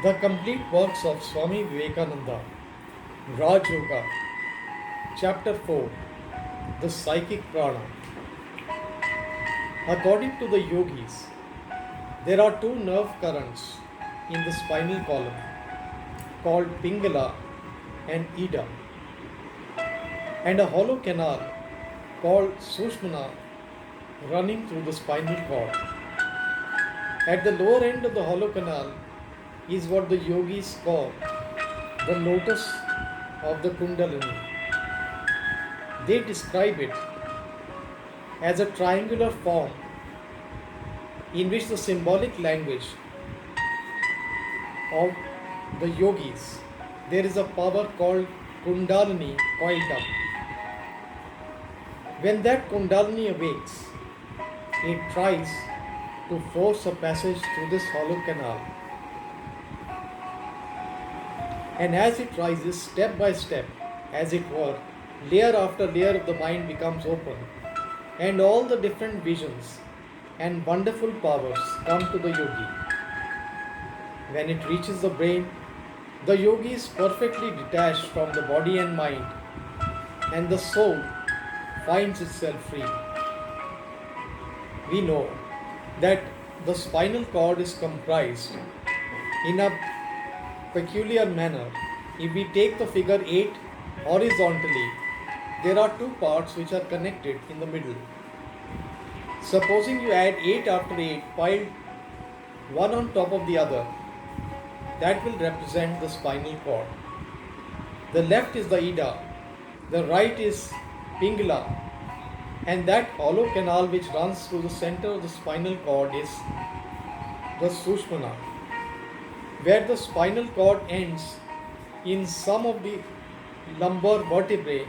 The complete works of Swami Vivekananda, Raj Yoga, Chapter 4, The Psychic Prana. According to the yogis, there are two nerve currents in the spinal column called Pingala and Ida, and a hollow canal called Sushmana running through the spinal cord. At the lower end of the hollow canal is what the yogis call the lotus of the Kundalini. They describe it as a triangular form in which the symbolic language of the yogis, there is a power called Kundalini coiled up. When that Kundalini awakes, it tries to force a passage through this hollow canal. And as it rises step by step, as it were, layer after layer of the mind becomes open, and all the different visions and wonderful powers come to the yogi. When it reaches the brain, the yogi is perfectly detached from the body and mind, and the soul finds itself free. We know that the spinal cord is comprised in a peculiar manner. If we take the figure 8 horizontally, there are two parts which are connected in the middle. Supposing you add 8 after 8 piled one on top of the other, that will represent the spinal cord. The left is the Ida, the right is Pingala, and that hollow canal which runs through the center of the spinal cord is the Sushmana, where the spinal cord ends in some of the lumbar vertebrae.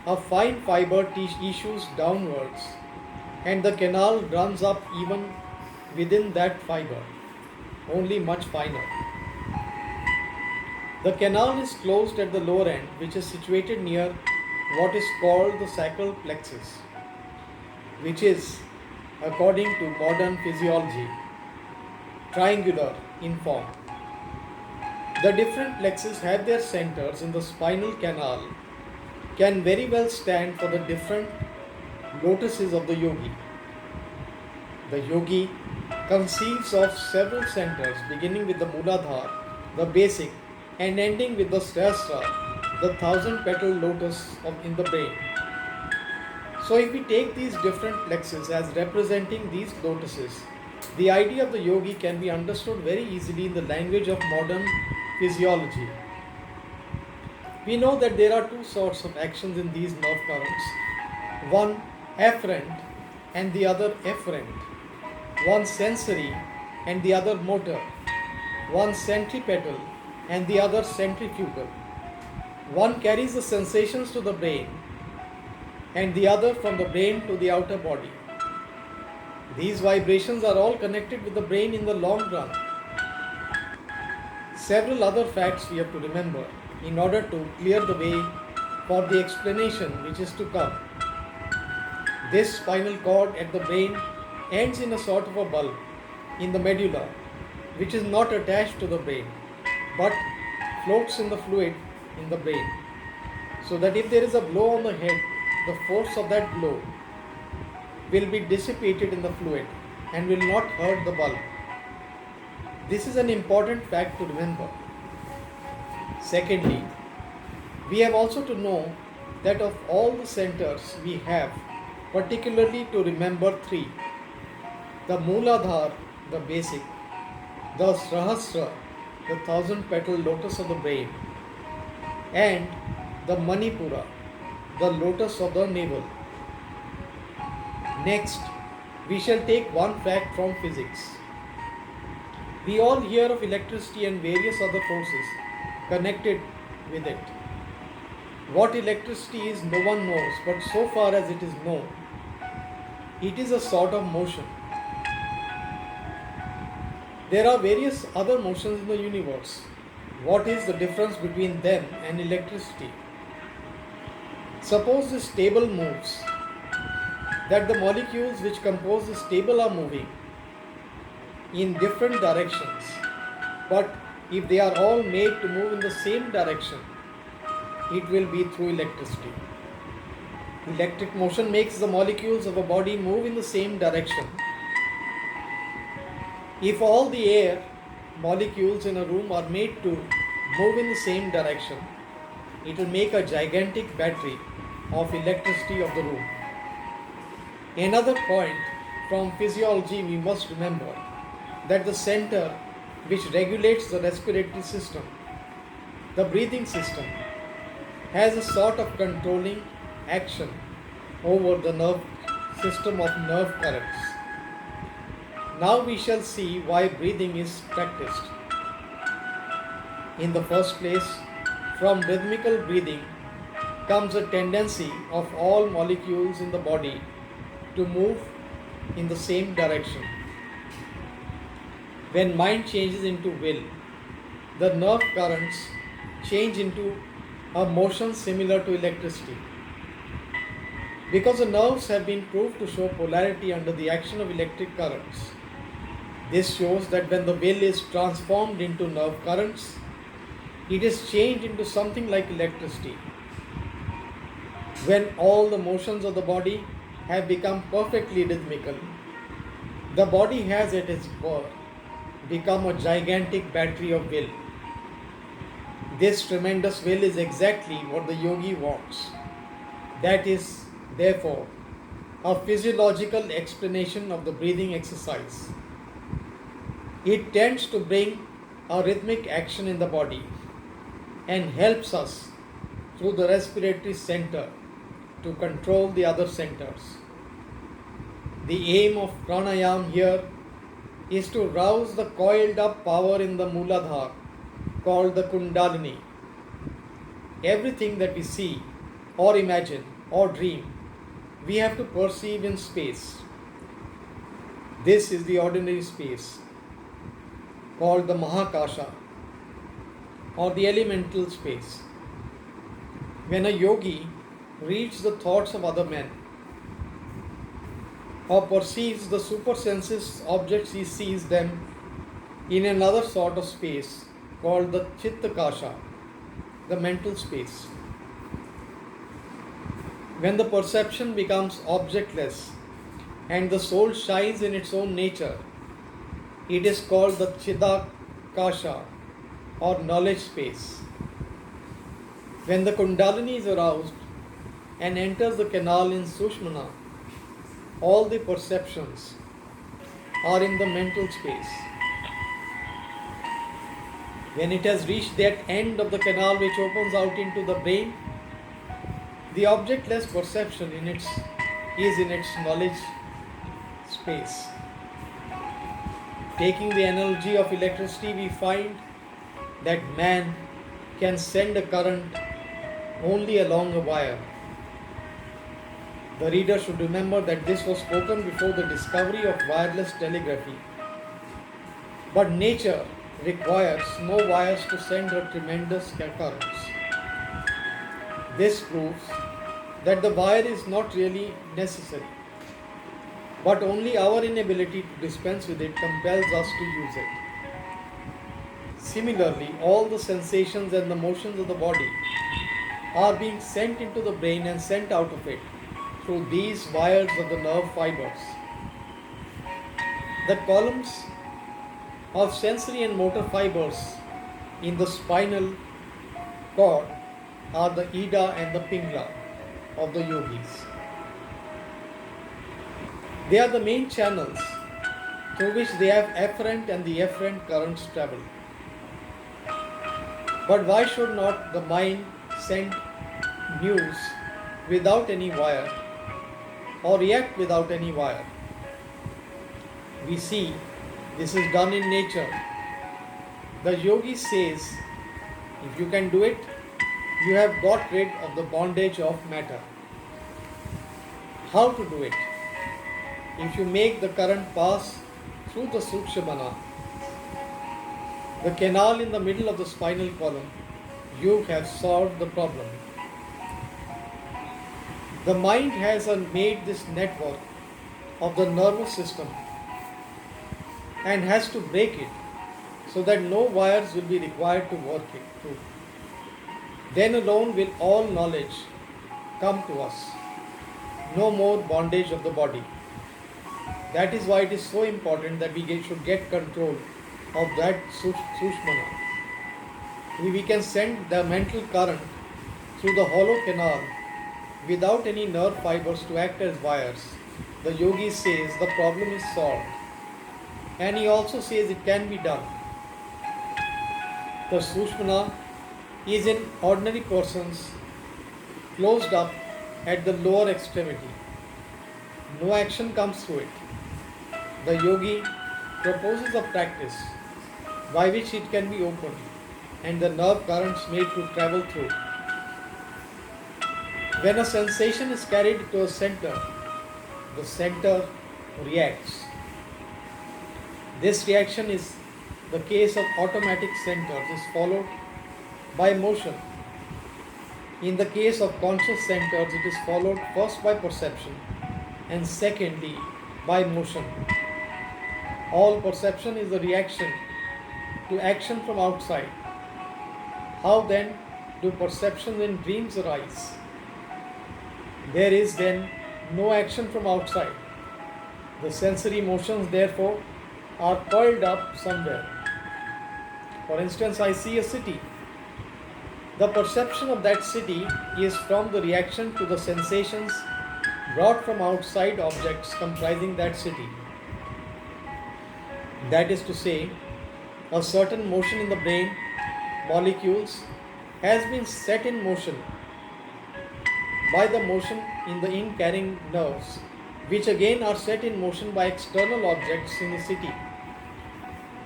A fine fiber issues downwards, and the canal runs up even within that fiber, only much finer. The canal is closed at the lower end, which is situated near what is called the sacral plexus, which is, according to modern physiology, triangular in form. The different plexes have their centers in the spinal canal, can very well stand for the different lotuses of the yogi. The yogi conceives of several centers beginning with the Mooladhara, the basic, and ending with the Sahasrara, the 1,000-petal lotus in the brain. So if we take these different plexes as representing these lotuses, the idea of the yogi can be understood very easily in the language of modern physiology. We know that there are two sorts of actions in these nerve currents, one afferent and the other efferent, one sensory and the other motor, one centripetal and the other centrifugal. One carries the sensations to the brain and the other from the brain to the outer body. These vibrations are all connected with the brain in the long run. Several other facts we have to remember in order to clear the way for the explanation which is to come. This spinal cord at the brain ends in a sort of a bulb in the medulla, which is not attached to the brain but floats in the fluid in the brain, so that if there is a blow on the head, the force of that blow will be dissipated in the fluid and will not hurt the bulb. This is an important fact to remember. Secondly, we have also to know that of all the centers we have particularly to remember three: the Mooladhara, the basic, the Sahasrara, the 1,000-petal lotus of the brain, and the Manipura, the lotus of the navel. Next, we shall take one fact from physics. We all hear of electricity and various other forces connected with it. What electricity is, no one knows, but so far as it is known, it is a sort of motion. There are various other motions in the universe. What is the difference between them and electricity? Suppose this table moves, that the molecules which compose this table are moving in different directions. But if they are all made to move in the same direction, it will be through electricity. Electric motion makes the molecules of a body move in the same direction. If all the air molecules in a room are made to move in the same direction, it will make a gigantic battery of electricity of the room. Another point from physiology we must remember that the center which regulates the respiratory system, the breathing system, has a sort of controlling action over the nerve system of nerve currents. Now we shall see why breathing is practiced. In the first place, from rhythmical breathing comes a tendency of all molecules in the body to move in the same direction. When mind changes into will, the nerve currents change into a motion similar to electricity. Because the nerves have been proved to show polarity under the action of electric currents, this shows that when the will is transformed into nerve currents, it is changed into something like electricity. When all the motions of the body have become perfectly rhythmical, the body has at its core become a gigantic battery of will. This tremendous will is exactly what the yogi wants. That is, therefore, a physiological explanation of the breathing exercise. It tends to bring a rhythmic action in the body and helps us through the respiratory center to control the other centers. The aim of pranayam here is to rouse the coiled up power in the Mooladhara called the Kundalini. Everything that we see or imagine or dream, we have to perceive in space. This is the ordinary space called the Mahakasha or the elemental space. When a yogi reads the thoughts of other men or perceives the supersenses objects, he sees them in another sort of space called the Chittakasha, the mental space. When the perception becomes objectless and the soul shines in its own nature, it is called the Chidakasha or knowledge space. When the Kundalini is aroused and enters the canal in Sushmana, all the perceptions are in the mental space. When it has reached that end of the canal which opens out into the brain, the objectless perception is in its knowledge space. Taking the analogy of electricity, we find that man can send a current only along a wire. The reader should remember that this was spoken before the discovery of wireless telegraphy. But nature requires no wires to send her tremendous currents. This proves that the wire is not really necessary, but only our inability to dispense with it compels us to use it. Similarly, all the sensations and the motions of the body are being sent into the brain and sent out of it through these wires of the nerve fibers. The columns of sensory and motor fibers in the spinal cord are the Ida and the Pingla of the yogis. They are the main channels through which the afferent and the efferent currents travel. But why should not the mind send news without any wire or react without any wire? We see this is done in nature. The yogi says, if you can do it, you have got rid of the bondage of matter. How to do it? If you make the current pass through the Sukshamana, the canal in the middle of the spinal column, you have solved the problem. The mind has made this network of the nervous system and has to break it so that no wires will be required to work it through. Then alone will all knowledge come to us. No more bondage of the body. That is why it is so important that should get control of that Sushmana. We can send the mental current through the hollow canal without any nerve fibers to act as wires. The yogi says the problem is solved. And he also says it can be done. The Sushmana is in ordinary persons closed up at the lower extremity. No action comes through it. The yogi proposes a practice by which it can be opened and the nerve currents made to travel through. When a sensation is carried to a center, the center reacts. This reaction is the case of automatic centers is followed by motion. In the case of conscious centers, it is followed first by perception and secondly by motion. All perception is a reaction to action from outside. How then do perceptions in dreams arise? There is then no action from outside. The sensory motions, therefore, are coiled up somewhere. For instance, I see a city. The perception of that city is from the reaction to the sensations brought from outside objects comprising that city. That is to say, a certain motion in the brain molecules has been set in motion by the motion in the in-carrying nerves, which again are set in motion by external objects in the city.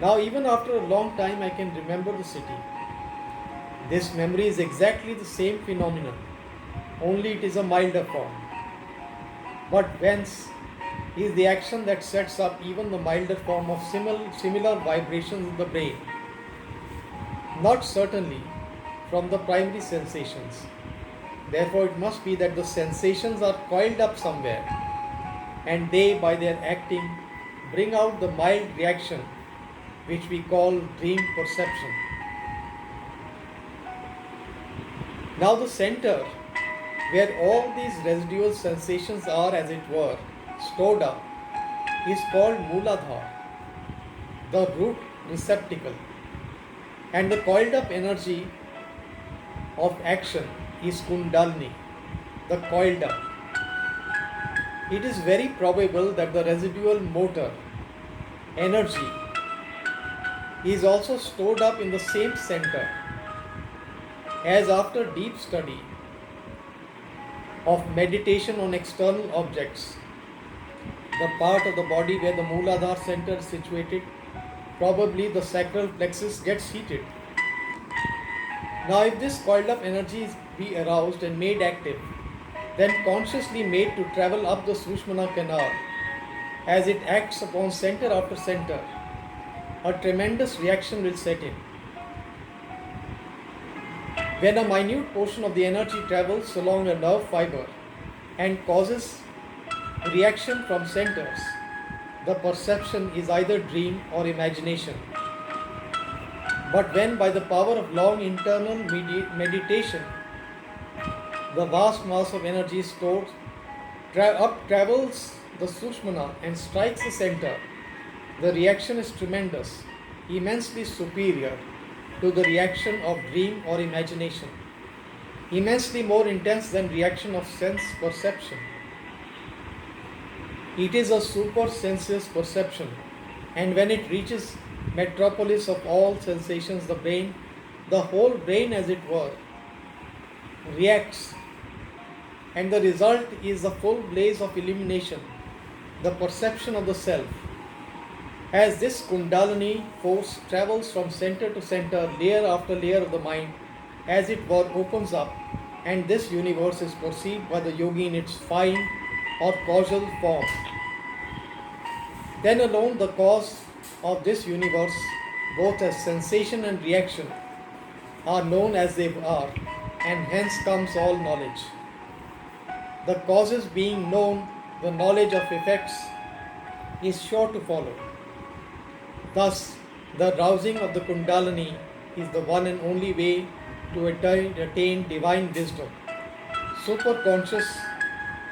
Now, even after a long time, I can remember the city. This memory is exactly the same phenomenon, only it is a milder form. But whence is the action that sets up even the milder form of similar vibrations in the brain? Not certainly from the primary sensations. Therefore, it must be that the sensations are coiled up somewhere, and they, by their acting, bring out the mild reaction which we call dream perception. Now, the center where all these residual sensations are, as it were, stored up is called Mooladhara, the root receptacle, and the coiled up energy of action is Kundalini, the coiled up. It is very probable that the residual motor energy is also stored up in the same center, as after deep study of meditation on external objects, the part of the body where the Mooladhara center is situated, probably the sacral plexus gets heated. Now, if this coiled up energy be aroused and made active, then consciously made to travel up the Sushmana canal, as it acts upon center after center, a tremendous reaction will set in. When a minute portion of the energy travels along a nerve fiber and causes reaction from centers, the perception is either dream or imagination. But when, by the power of long internal meditation, the vast mass of energy stored travels the Sushmana and strikes the center, the reaction is tremendous, immensely superior to the reaction of dream or imagination, immensely more intense than reaction of sense perception. It is a supersensuous perception, and when it reaches metropolis of all sensations, the brain, the whole brain as it were, reacts, and the result is a full blaze of illumination, the perception of the self. As this Kundalini force travels from center to center, layer after layer of the mind, as it were, opens up, and this universe is perceived by the yogi in its fine or causal form. Then alone the cause of this universe, both as sensation and reaction, are known as they are, and hence comes all knowledge. The causes being known, the knowledge of effects is sure to follow. Thus, The rousing of the Kundalini is the one and only way to attain divine wisdom, superconscious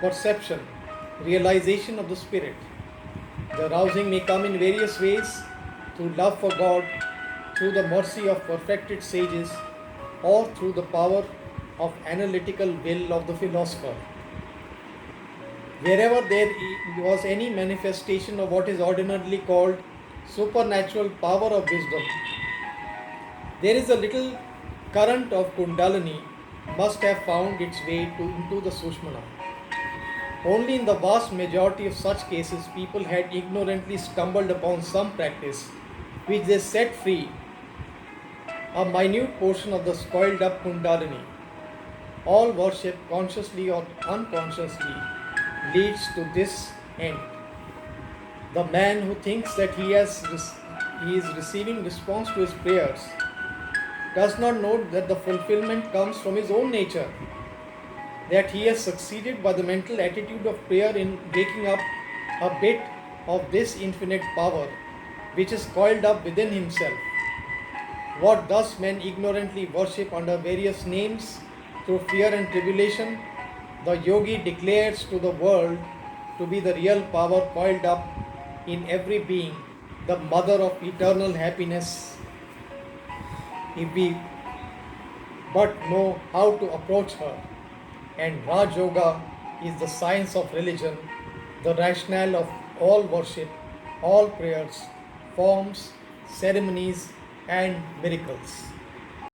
perception, realization of the spirit. The rousing may come in various ways through love for God, through the mercy of perfected sages, or through the power of analytical will of the philosopher. Wherever there was any manifestation of what is ordinarily called supernatural power of wisdom, there is a little current of Kundalini must have found its way into the Sushmana. Only in the vast majority of such cases, people had ignorantly stumbled upon some practice which they set free a minute portion of the spoiled up Kundalini. All worship, consciously or unconsciously, leads to this end. The man who thinks that he is receiving response to his prayers does not know that the fulfillment comes from his own nature, that he has succeeded by the mental attitude of prayer in waking up a bit of this infinite power which is coiled up within himself. What thus men ignorantly worship under various names through fear and tribulation, the yogi declares to the world to be the real power coiled up in every being, the mother of eternal happiness. If we but know how to approach her, and Raj Yoga is the science of religion, the rationale of all worship, all prayers, forms, ceremonies, and miracles.